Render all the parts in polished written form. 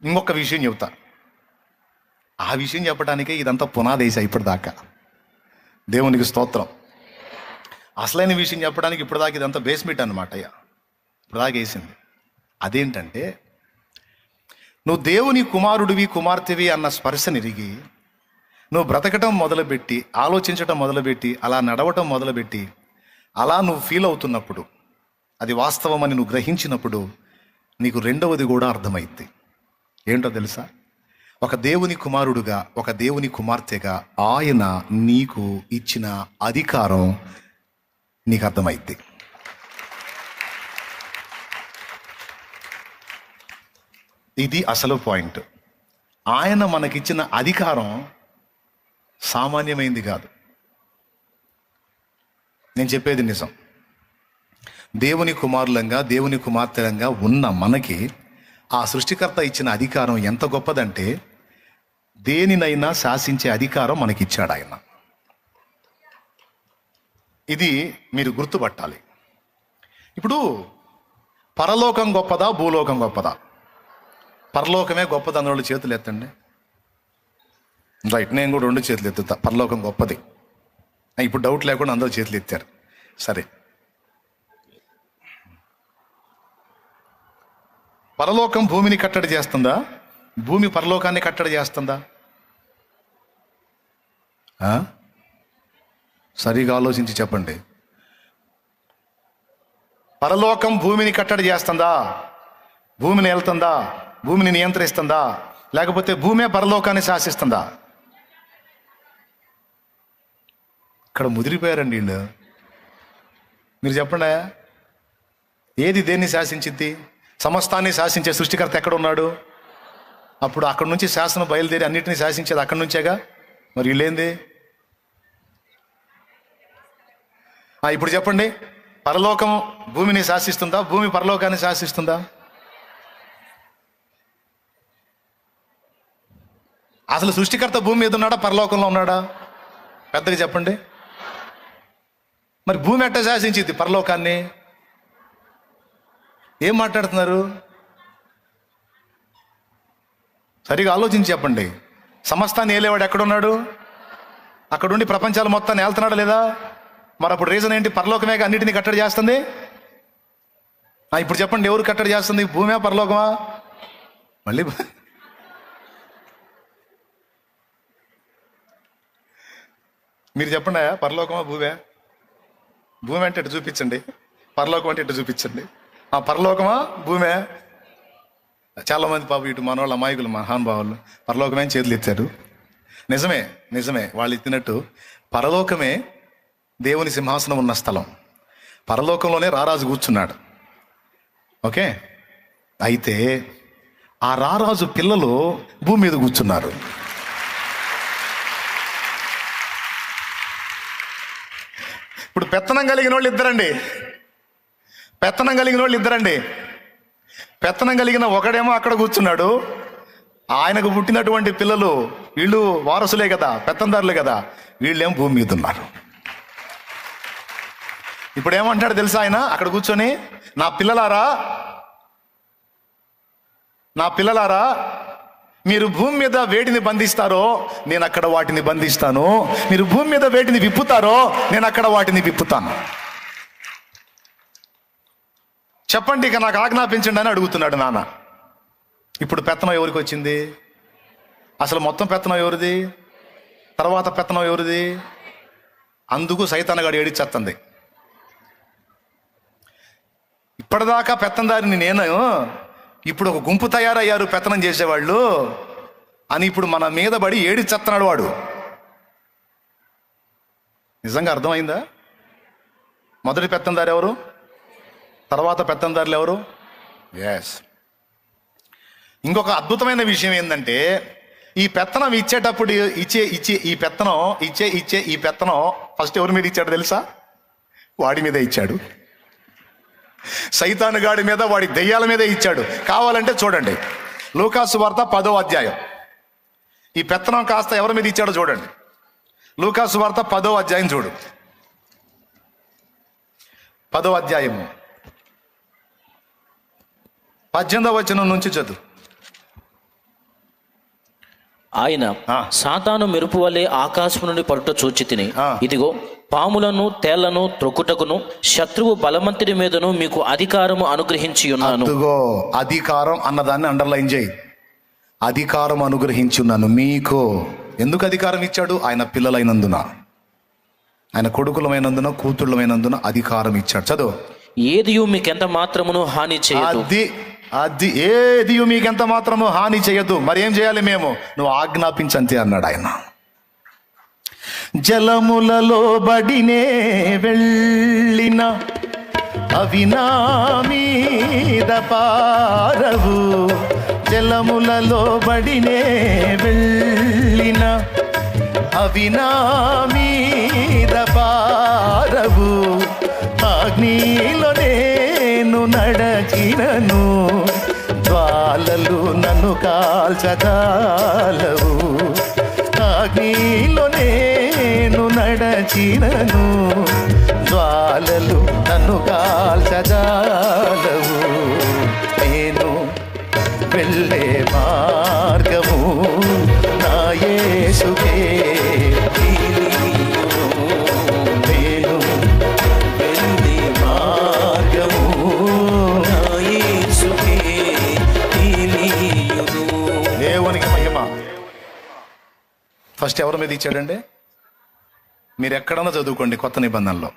ఇంకొక విషయం చెబుతా. ఆ విషయం చెప్పడానికే ఇదంతా పునాదేశ ఇప్పటిదాకా. దేవునికి స్తోత్రం. అసలైన విషయం చెప్పడానికి ఇప్పటిదాకా ఇదంతా బేస్మెంట్ అనమాట. అయ్యా ఇప్పటిదాకా వేసింది అదేంటంటే, నువ్వు దేవుని కుమారుడివి కుమార్తెవి అన్న స్పర్శనిరిగి నువ్వు బ్రతకటం మొదలుపెట్టి, ఆలోచించటం మొదలుపెట్టి, అలా నడవటం మొదలుపెట్టి, అలా నువ్వు ఫీల్ అవుతున్నప్పుడు, అది వాస్తవమని నువ్వు గ్రహించినప్పుడు నీకు రెండవది కూడా అర్థమైంది. ఏంటో తెలుసా? ఒక దేవుని కుమారుడుగా, ఒక దేవుని కుమార్తెగా ఆయన నీకు ఇచ్చిన అధికారం నీకు అర్థమైంది. ఇది అసలు పాయింట్. ఆయన మనకిచ్చిన అధికారం సామాన్యమైంది కాదు. నేను చెప్పేది నిజం. దేవుని కుమారులంగా, దేవుని కుమార్తెలంగా ఉన్న మనకి ఆ సృష్టికర్త ఇచ్చిన అధికారం ఎంత గొప్పదంటే, దేనినైనా శాసించే అధికారం మనకిచ్చాడు ఆయన. ఇది మీరు గుర్తుపట్టాలి. ఇప్పుడు పరలోకం గొప్పదా, భూలోకం గొప్పదా? పరలోకమే గొప్పది అన్న వాళ్ళు చేతులు ఎత్తండి. రైట్, నేను కూడా 2 చేతులు ఎత్తుతా. పరలోకం గొప్పది. ఇప్పుడు డౌట్ లేకుండా అందరూ చేతులు ఎత్తారు. సరే, పరలోకం భూమిని కట్టడి చేస్తుందా? భూమి పరలోకాన్ని కట్టడి చేస్తుందా? సరిగా ఆలోచించి చెప్పండి. పరలోకం భూమిని కట్టడి చేస్తుందా? భూమిని వెళ్తుందా? భూమిని నియంత్రిస్తుందా? లేకపోతే భూమే పరలోకాన్ని శాసిస్తుందా? ఇక్కడ ముదిరిపోయారండి వీళ్ళు. మీరు చెప్పండి, ఏది దేన్ని శాసించిద్ది? సమస్తాన్ని శాసించే సృష్టికర్త ఎక్కడ ఉన్నాడు? అప్పుడు అక్కడి నుంచి శాసనం బయలుదేరి అన్నిటినీ శాసించేది అక్కడి నుంచేగా. మరి వీళ్ళేంది? ఇప్పుడు చెప్పండి, పరలోకం భూమిని శాసిస్తుందా? భూమి పరలోకాన్ని శాసిస్తుందా? అసలు సృష్టికర్త భూమి మీద ఉన్నాడా, పరలోకంలో ఉన్నాడా? పెద్దగా చెప్పండి. మరి భూమి ఎట్ట శాసించింది పరలోకాన్ని? ఏం మాట్లాడుతున్నారు? సరిగా ఆలోచించి చెప్పండి. సమస్తాన్ని ఏలేవాడు ఎక్కడున్నాడు? అక్కడుండి ప్రపంచాలు మొత్తాన్ని ఏళ్తున్నాడా లేదా? మరి అప్పుడు రీజన్ ఏంటి? పరలోకమే అన్నిటినీ కట్టడి చేస్తుంది. ఇప్పుడు చెప్పండి, ఎవరు కట్టడి చేస్తుంది? భూమే పరలోకమా? మళ్ళీ మీరు చెప్పండి, పరలోకమా భూమే? భూమి అంటే ఇటు చూపించండి, పరలోకం అంటే ఇటు చూపించండి. పరలోకమా భూమే? చాలామంది పాపం ఇటు మనవాళ్ళు అమాయకులు, మహానుభావులు పరలోకమే చేతులు ఎత్తారు. నిజమే, నిజమే. వాళ్ళు ఎత్తినట్టు పరలోకమే దేవుని సింహాసనం ఉన్న స్థలం. పరలోకంలోనే రారాజు కూర్చున్నాడు. ఓకే, అయితే ఆ రారాజు పిల్లలు భూమి మీద కూర్చున్నారు. ఇప్పుడు పెత్తనం కలిగిన వాళ్ళు ఇద్దరండి. పెత్తనం కలిగిన ఒకడేమో అక్కడ కూర్చున్నాడు. ఆయనకు పుట్టినటువంటి పిల్లలు వీళ్ళు వారసులే కదా, పెత్తందారులే కదా. వీళ్ళేమో భూమి మీద ఉన్నారు. ఇప్పుడు ఏమంటాడు తెలుసా ఆయన అక్కడ కూర్చొని? నా పిల్లలారా, మీరు భూమి మీద వేటిని బంధిస్తారో నేను అక్కడ వాటిని బంధిస్తాను. మీరు భూమి మీద వేటిని విప్పుతారో నేను అక్కడ వాటిని విప్పుతాను. చెప్పండి, ఇక నాకు ఆజ్ఞాపించండి అని అడుగుతున్నాడు నాన్న. ఇప్పుడు పెత్తనం ఎవరికి వచ్చింది? అసలు మొత్తం పెత్తనం ఎవరిది? తర్వాత పెత్తనం ఎవరిది? అందుకు సైతానగాడు ఏడిచేస్తుంది. ఇప్పటిదాకా పెత్తందారిని నేను, ఇప్పుడు ఒక గుంపు తయారయ్యారు పెత్తనం చేసేవాళ్ళు అని ఇప్పుడు మన మీద పడి ఏడిచేస్తున్నాడు వాడు. నిజంగా అర్థమైందా? మొదటి పెత్తందారు ఎవరు? తర్వాత పెత్తందారులు ఎవరు? ఎస్. ఇంకొక అద్భుతమైన విషయం ఏంటంటే, ఈ పెత్తనం ఇచ్చేటప్పుడు ఈ పెత్తనం ఫస్ట్ ఎవరి మీద ఇచ్చాడు తెలుసా? వాడి మీద ఇచ్చాడు. సైతాను గాడి మీద, వాడి దెయ్యాల మీద ఇచ్చాడు. కావాలంటే చూడండి, లూకాసు వార్త 10వ అధ్యాయం. ఈ పెత్తనం కాస్త ఎవరి మీద ఇచ్చాడో చూడండి. లూకాసు వార్త 10వ అధ్యాయం చూడు. 10వ అధ్యాయము 18వ వచనం నుంచి చదువు. ఆయన సాతాను మెరుపు వలె ఆకాశం నుండి పడుట చూచి తిని, ఇదిగో పాములను తేళ్లను త్రొక్కుటకును శత్రువు బలవంతుడి మీదను మీకు అధికారము అనుగ్రహించి ఉన్నాను. అధికారం అన్నదాన్ని అండర్లైన్ చేయి. అధికారం అనుగ్రహించి ఉన్నాను మీకు. ఎందుకు అధికారం ఇచ్చాడు? ఆయన పిల్లలైనందున, ఆయన కొడుకులమైనందున, కూతుళ్ళమైనందున అధికారం ఇచ్చాడు. చదువు. ఏదియు మీకెంత మాత్రమును హాని చేయదు. అది ఏది మీకెంత మాత్రము హాని చేయదు. మరి ఏం చేయాలి మేము? నువ్వు ఆజ్ఞాపించంతే అన్నాడు ఆయన. జలములలో బడినే వెళ్ళిన అవి నా మీద పారవు. జలములలో బడినే వెళ్ళిన అవి నా మీద పారవు. అగ్నిలో నేను నడచినను, జ్వాలలు నన్ను కాల్చజాలవు. అగ్నిలో నేను నడచినను, జ్వాలలు నన్ను కాల్చజాలవు. నేను వెళ్ళే మార్గము నా యేసుకే నేను వెళ్ళే మార్గము నా యేసుకే తెలియును. దేవునికి మహిమ. ఫస్ట్ ఎవరి మీద ఇచ్చాడండి? మీరు ఎక్కడన్నా చదువుకోండి కొత్త నిబంధనలో.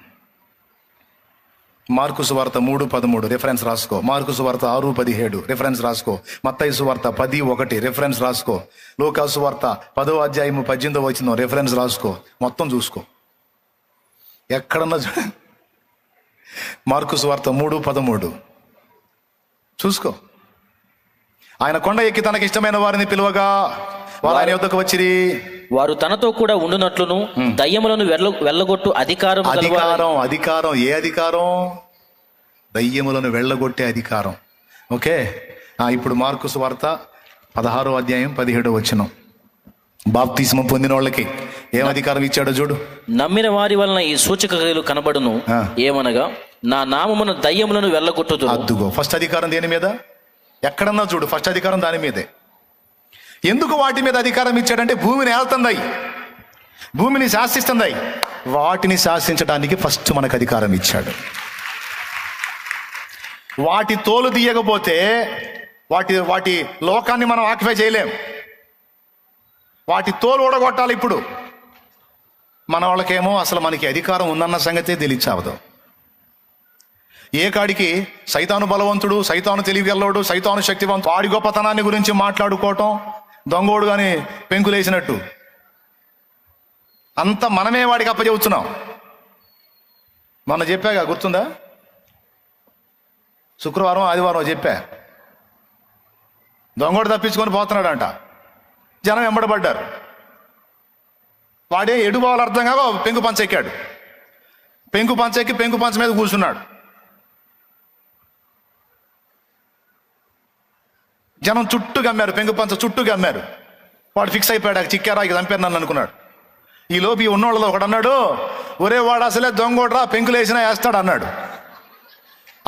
మార్కు సువార్త 3:13 రిఫరెన్స్ రాసుకో. మార్కు సువార్త 6:17 రిఫరెన్స్ రాసుకో. మత్తయి సువార్త 10:1 రిఫరెన్స్ రాసుకో. లూకా సువార్త 10వ అధ్యాయము 18వ వచనం రిఫరెన్స్ రాసుకో. మొత్తం చూసుకో. ఎక్కడన్నా మార్కు సువార్త 3:13 చూసుకో. ఆయన కొండ ఎక్కి తనకి ఇష్టమైన వారిని పిలువగా వారు ఆయన యొద్దకు వచ్చిరి. వారు తనతో కూడా ఉండునట్లును దయ్యములను వెళ్ళగొట్టు అధికారం. అధికారం ఏ అధికారం? దయ్యములను వెళ్ళగొట్టే అధికారం. ఓకే. ఇప్పుడు మార్కు సువార్త 16వ అధ్యాయం 17వ వచనం. బాప్తిస్మం పొందిన వాళ్ళకి ఏం అధికారం ఇచ్చాడో చూడు. నమ్మిన వారి వలన ఈ సూచక క్రియలు కనబడును. ఏమనగా నా నామమున దయ్యములను వెళ్ళగొట్టుదు. అద్దుగో. ఫస్ట్ అధికారం దేని మీద? ఎక్కడన్నా చూడు, ఫస్ట్ అధికారం దాని మీదే. ఎందుకు వాటి మీద అధికారం ఇచ్చాడంటే భూమిని ఏళ్తుందాయి, భూమిని శాసిస్తుందాయి. వాటిని శాసించడానికి ఫస్ట్ మనకు అధికారం ఇచ్చాడు. వాటి తోలు తీయకపోతే వాటి లోకాన్ని మనం ఆక్యుపై చేయలేం. వాటి తోలు ఊడగొట్టాలి. ఇప్పుడు మన వాళ్ళకేమో అసలు మనకి అధికారం ఉందన్న సంగతే తెలియచావదు. ఏ కాడికి సైతాను బలవంతుడు, సైతాను తెలివిగలవాడు, సైతాను శక్తివంతుడు, వాడి గొప్పతనాన్ని గురించి మాట్లాడుకోవటం దొంగోడు కానీ పెంకులేసినట్టు అంత మనమే వాడికి అప్పచెబుతున్నాం. మొన్న చెప్పాగా, గుర్తుందా? శుక్రవారం ఆదివారం చెప్పా, దొంగోడు తప్పించుకొని పోతున్నాడంట. జనం వెంబడబడ్డారు. వాడే ఎడుకోవాలి అర్థం కాక పెంకు పంచ ఎక్కాడు. పెంకు పంచ ఎక్కి పెంకు పంచ మీద కూర్చున్నాడు. జనం చుట్టూ గమ్మారు, పెంకు పంచ చుట్టూ గమ్మారు. వాడు ఫిక్స్ అయిపోయాడు, చిక్కారా ఇక చంపారు నన్ను అనుకున్నాడు. ఈ లోపు ఈ ఉన్నోళ్ళలో ఒకడు అన్నాడు, ఒరే వాడు అసలే దొంగోడ్రా, పెంకులు వేసినా వేస్తాడు అన్నాడు.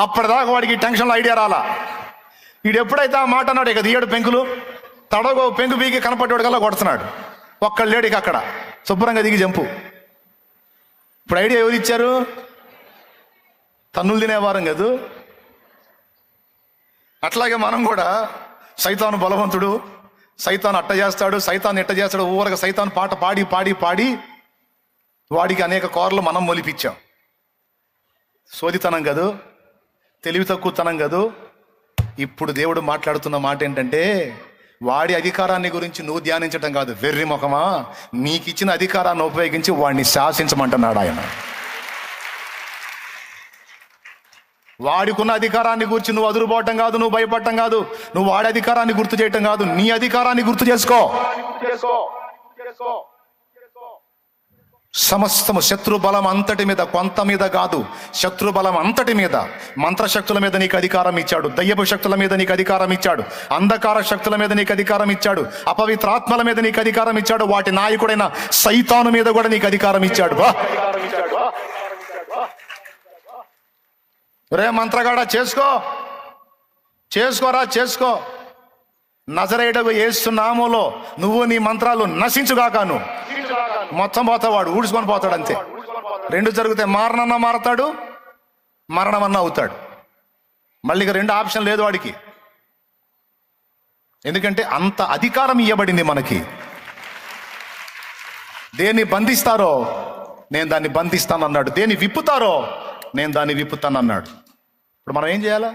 అప్పటిదాకా వాడికి టెన్షన్లో ఐడియా రాలా. వీడు ఎప్పుడైతే ఆ మాట అన్నాడు, ఇక తీయడు పెంకులు, తడగో పెంకు బీకి కనపడ్డాడు కల్లా కొడుతున్నాడు. ఒక్కడు లేడు ఇక అక్కడ, శుభ్రంగా దిగి జంపు. ఇప్పుడు ఐడియా ఎవరు ఇచ్చారు? తన్నులు తినేవారం కదూ. అట్లాగే మనం కూడా సైతాను బలవంతుడు, సైతాను అట్ట చేస్తాడు, సైతాను ఎట్ట చేస్తాడు, ఊరగా సైతాను పాట పాడి పాడి పాడి వాడికి అనేక కోరలు మనం మొలిపించాం. సోదితనం కదూ, తెలివి తక్కువతనం కదూ. ఇప్పుడు దేవుడు మాట్లాడుతున్న మాట ఏంటంటే, వాడి అధికారాన్ని గురించి నువ్వు ధ్యానించటం కాదు, వెర్రి ముఖమా, నీకిచ్చిన అధికారాన్ని ఉపయోగించి వాడిని శాసించమంటున్నాడు ఆయన. వాడికున్న అధికారాన్ని గురించి నువ్వు అదురుపోవటం కాదు, నువ్వు భయపడటం కాదు, నువ్వు వాడి అధికారాన్ని గుర్తు చేయటం కాదు, నీ అధికారాన్ని గుర్తు చేసుకో. సమస్తము శత్రు బలం అంతటి మీద, కొంత మీద కాదు, శత్రు బలం అంతటి మీద, మంత్రశక్తుల మీద నీకు అధికారం ఇచ్చాడు, దయ్యపు శక్తుల మీద నీకు అధికారం ఇచ్చాడు, అంధకార శక్తుల మీద నీకు అధికారం ఇచ్చాడు, అపవిత్రాత్మల మీద నీకు అధికారం ఇచ్చాడు, వాటి నాయకుడైన సైతాను మీద కూడా నీకు అధికారం ఇచ్చాడు. రే మంత్రగాడ చేసుకోరా, చేసుకో. నజరేయుడగు యేసు నామములో నువ్వు నీ మంత్రాలు నశించుగాకాను. మొత్తం పోతాడు, వాడు ఊడ్చుకొని పోతాడు అంతే. రెండు జరిగితే మారణన్నా మారతాడు, మరణమన్నా అవుతాడు. మళ్ళీ ఇక రెండు ఆప్షన్ లేదు వాడికి. ఎందుకంటే అంత అధికారం ఇవ్వబడింది మనకి. దేన్ని బంధిస్తారో నేను దాన్ని బంధిస్తానన్నాడు, దేన్ని విప్పుతారో నేను దాన్ని విప్పుతానన్నాడు. ఇప్పుడు మనం ఏం చేయాలా?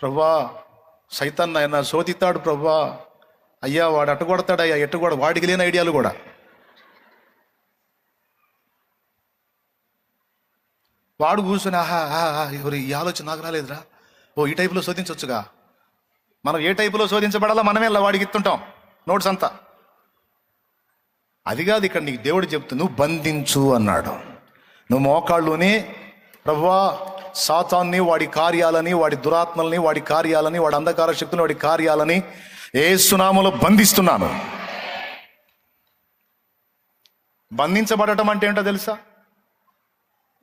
ప్రభువా సైతాన్ని ఆయన శోధిస్తాడు, ప్రభువా అయ్యా వాడు అటు కొడతాడు, అయ్యా ఎటు కూడా, వాడికి లేని ఐడియాలు కూడా. వాడు కూర్చొని ఆహా ఎవరు ఈ ఆలోచన నాకు రాలేదురా, ఓ ఈ టైపులో శోధించవచ్చుగా. మనం ఏ టైపులో శోధించబడాలా మనమే వాడికి ఇస్తుంటాం నోట్స్ అంతా. అది కాదు ఇక్కడ నీకు దేవుడు చెప్తుంది, నువ్వు బంధించు అన్నాడు. నువ్వు మోకాళ్ళుని ప్రభువా సాతాన్ని, వాడి కార్యాలని, వాడి దురాత్మల్ని, వాడి కార్యాలని, వాడి అంధకార శక్తుని, వాడి కార్యాలని యేసు నామములో బంధిస్తున్నాను. బంధించబడటం అంటే ఏంటో తెలుసా?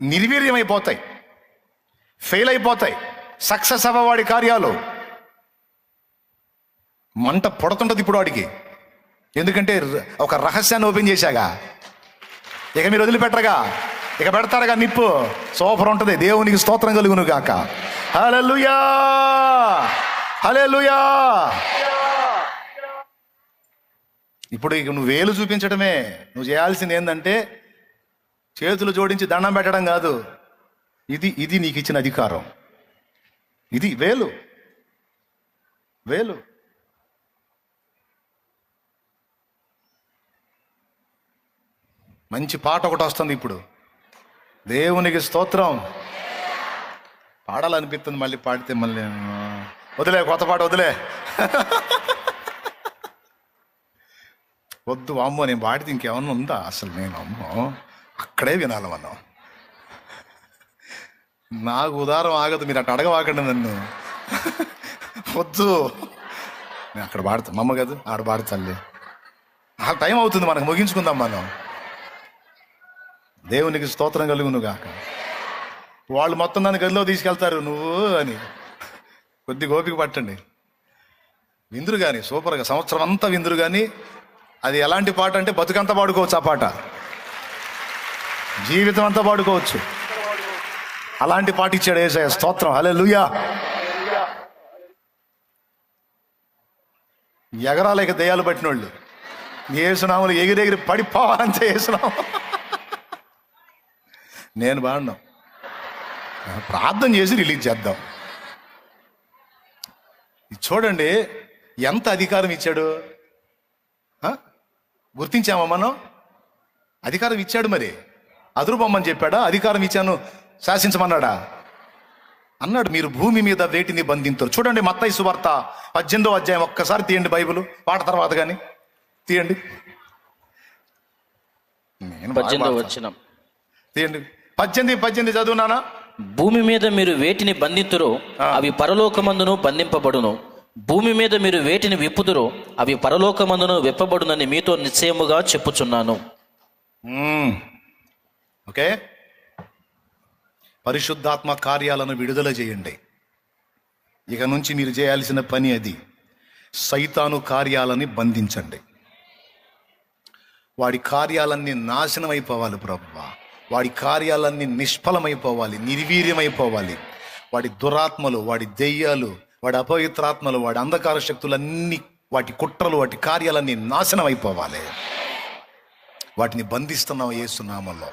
నిర్వీర్యమైపోతాయి, ఫెయిల్ అయిపోతాయి, సక్సెస్ అవ్వవాడి కార్యాలు. మంట పొడుతుంటది ఇప్పుడు వాడికి. ఎందుకంటే ఒక రహస్యాన్ని ఓపెన్ చేశాగా. ఇక మీరు వదిలిపెట్టరుగా, ఇక పెడతారుగా నిప్పు, సూపర్ ఉంటుంది. దేవునికి స్తోత్రం కలుగును గాక. హల్లెలూయా, హల్లెలూయా. ఇప్పుడు ఇక నువ్వు వేలు చూపించడమే. నువ్వు చేయాల్సింది ఏంటంటే చేతులు జోడించి దండం పెట్టడం కాదు. ఇది నీకు ఇచ్చిన అధికారం. ఇది వేలు. మంచి పాట ఒకటి వస్తుంది ఇప్పుడు. దేవునికి స్తోత్రం. పాడాలనిపిస్తుంది, మళ్ళీ పాడితే మళ్ళీ వదిలే, కొత్త పాట వదిలే. వద్దు అమ్మో, నేను పాడితే ఇంకేమన్నా ఉందా అసలు? నేను అమ్మో అక్కడే వినాలి మనం. నాకు ఉదారం ఆగదు, మీరు అట్లా అడగవాకండి నన్ను. వద్దు, నేను అక్కడ పాడతా. మా అమ్మ కదా ఆడ పాడతల్లి. ఆ టైం అవుతుంది మనకు, ముగించుకుందాం మనం. దేవునికి స్తోత్రం కలుగును గాక. వాళ్ళు మొత్తం నన్ను గదిలో తీసుకెళ్తారు నువ్వు అని. కొద్ది ఓపిక పట్టండి. విందురు కానీ సూపర్గా, సంవత్సరం అంతా విందురు కానీ. అది ఎలాంటి పాట అంటే బతుకంతా పాడుకోవచ్చు ఆ పాట, జీవితం అంతా పాడుకోవచ్చు. అలాంటి పాట ఇచ్చాడు యేసయ్య. స్తోత్రం, హల్లెలూయా. ఎగరాలేక దయ్యాలు పట్టిన వాళ్ళు యేసునామములో ఎగిరెగిరి పడిపోవాలంటే యేసునామం. నేను బాగున్నాం, ప్రార్థన చేసి రిలీజ్ చేద్దాం. చూడండి ఎంత అధికారం ఇచ్చాడు. గుర్తించామా మనం? అధికారం ఇచ్చాడు. మరి అదురుబొమ్మని చెప్పాడా? అధికారం ఇచ్చాను శాసించమన్నాడా? అన్నాడు. మీరు భూమి మీద వేటిని బంధింతురు. చూడండి మత్తయి సువార్త 18వ అధ్యాయం ఒక్కసారి తీయండి, బైబిల్ పాట తర్వాత కానీ తీయండి. నేను 18వ వచనం తీయండి. 18 చదువునానా? భూమి మీద మీరు వేటిని బంధితురో అవి పరలోకమందును బంధింపబడును, భూమి మీద మీరు వేటిని విప్పుదురో అవి పరలోకమందును విప్పబడునని మీతో నిశ్చయముగా చెప్పుచున్నాను. ఓకే, పరిశుద్ధాత్మ కార్యాలను విడుదల చేయండి. ఇక నుంచి మీరు చేయాల్సిన పని అది. సైతాను కార్యాలని బంధించండి. వాడి కార్యాలన్నీ నాశనం అయిపోవాలి ప్రభువా. వాడి కార్యాలన్నీ నిష్ఫలమైపోవాలి, నిర్వీర్యమైపోవాలి. వాడి దురాత్మలు, వాడి దెయ్యాలు, వాడి అపవిత్రాత్మలు, వాడి అంధకార శక్తులన్నీ, వాటి కుట్రలు, వాటి కార్యాలన్నీ నాశనం అయిపోవాలి. వాటిని బంధిస్తున్నాం యేసు నామములో.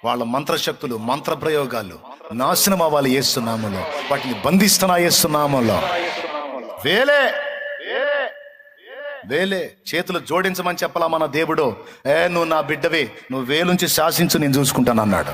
వాళ్ళ మంత్రశక్తులు, మంత్ర ప్రయోగాలు నాశనం అవ్వాలి యేసు నామములో. వాటిని బంధిస్తున్నా యేసు నామములో. వేలే చేతులు జోడించమని చెప్పలా మన దేవుడు. నువ్వు నా బిడ్డవే, నువ్వు వేలుంచి శాసించు, నేను చూసుకుంటాను అన్నాడు.